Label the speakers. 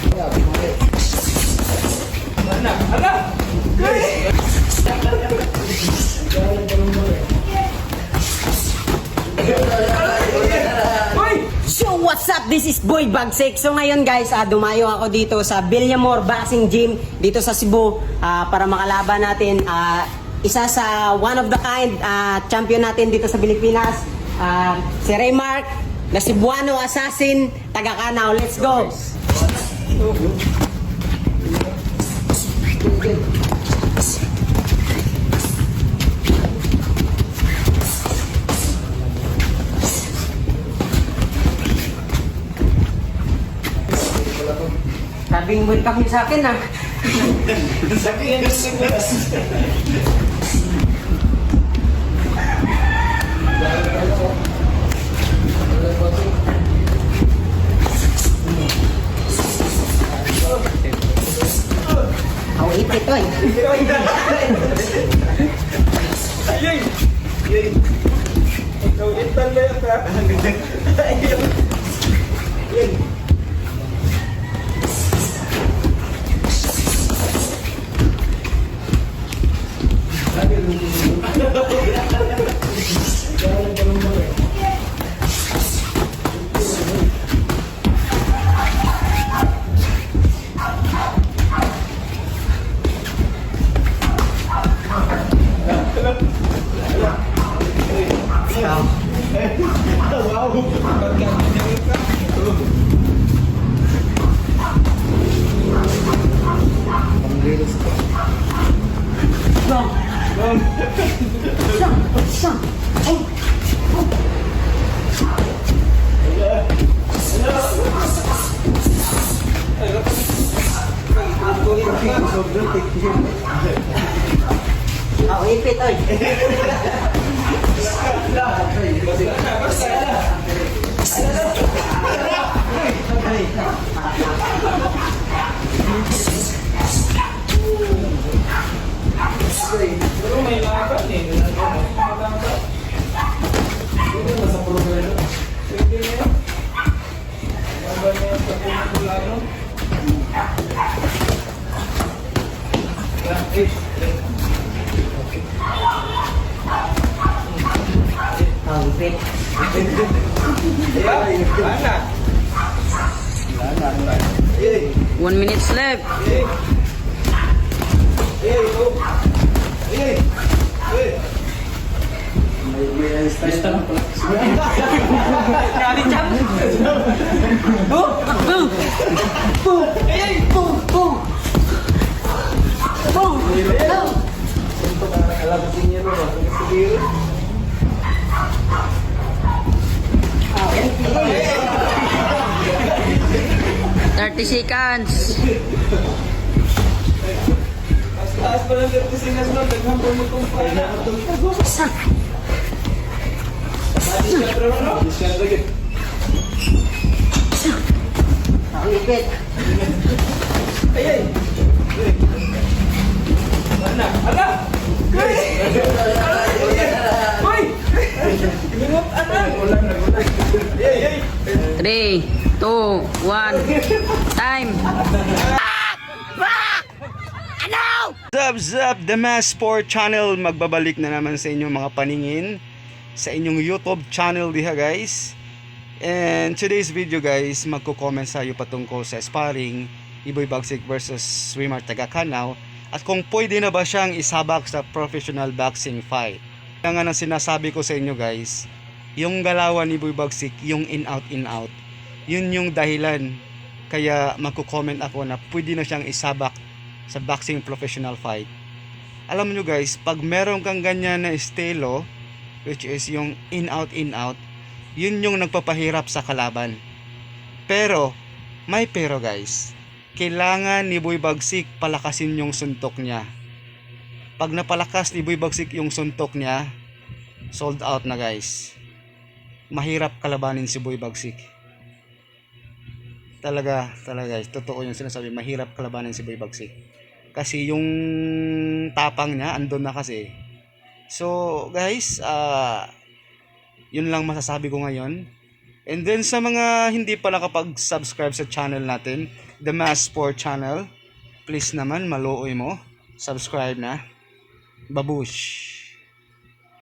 Speaker 1: So what's up? This is Boy Bagsik. So ngayon guys, dumayo ako dito sa Villamor Boxing Gym dito sa Cebu para makalaban natin isa sa one of the kind champion natin dito sa Pilipinas, si Raymark, na Cebuano Assassin, taga Canao. Let's go! Sabing welcome sa akin Ako ipit oy.
Speaker 2: Ikaw itan na yun ka. Ako ipit oy. Pero may laban eh. Dito na sa progreso. Pwede na yan. Laban na yan sa pinagulano.
Speaker 1: Ang ipit.
Speaker 2: Mana?
Speaker 1: 1 minute left. Seconds.
Speaker 2: Taas pa lang 30 seconds lang. Naghambol mo itong pala.
Speaker 1: Ang ipit.
Speaker 2: Ay! Mana? Ala! Hoy! Ingat anak! Ulan.
Speaker 1: 3, 2, 1, time.
Speaker 3: What's up, The Mass Sport Channel? Magbabalik na naman sa inyong mga paningin sa inyong YouTube channel diha guys. And today's video guys, magko-comment sa iyo patungkol sa sparring Iboy Bagsik versus Raymark taga Canao at kung pwede na ba siyang isabak sa professional boxing fight. Kaya nga nang sinasabi ko sa inyo guys, yung galawan ni Iboy Bagsik, yung in out, yun yung dahilan kaya magko-comment ako na pwede na siyang isabak sa boxing professional fight. Alam nyo guys, pag meron kang ganyan na estilo, which is yung in out, yun yung nagpapahirap sa kalaban. Pero, may pero guys, kailangan ni Boy Bagsik palakasin yung suntok niya. Pag napalakas ni Boy Bagsik yung suntok niya, sold out na guys. Mahirap kalabanin si Boy Bagsik. Talaga guys, totoo yung sinasabi, mahirap kalabanin si Boy Bagsik. Kasi yung tapang niya andun na kasi. So guys, yun lang masasabi ko ngayon. And then sa mga hindi pa nakapag-subscribe sa channel natin, The Mass Sport Channel. Please naman, maluoy mo. Subscribe na. Babush!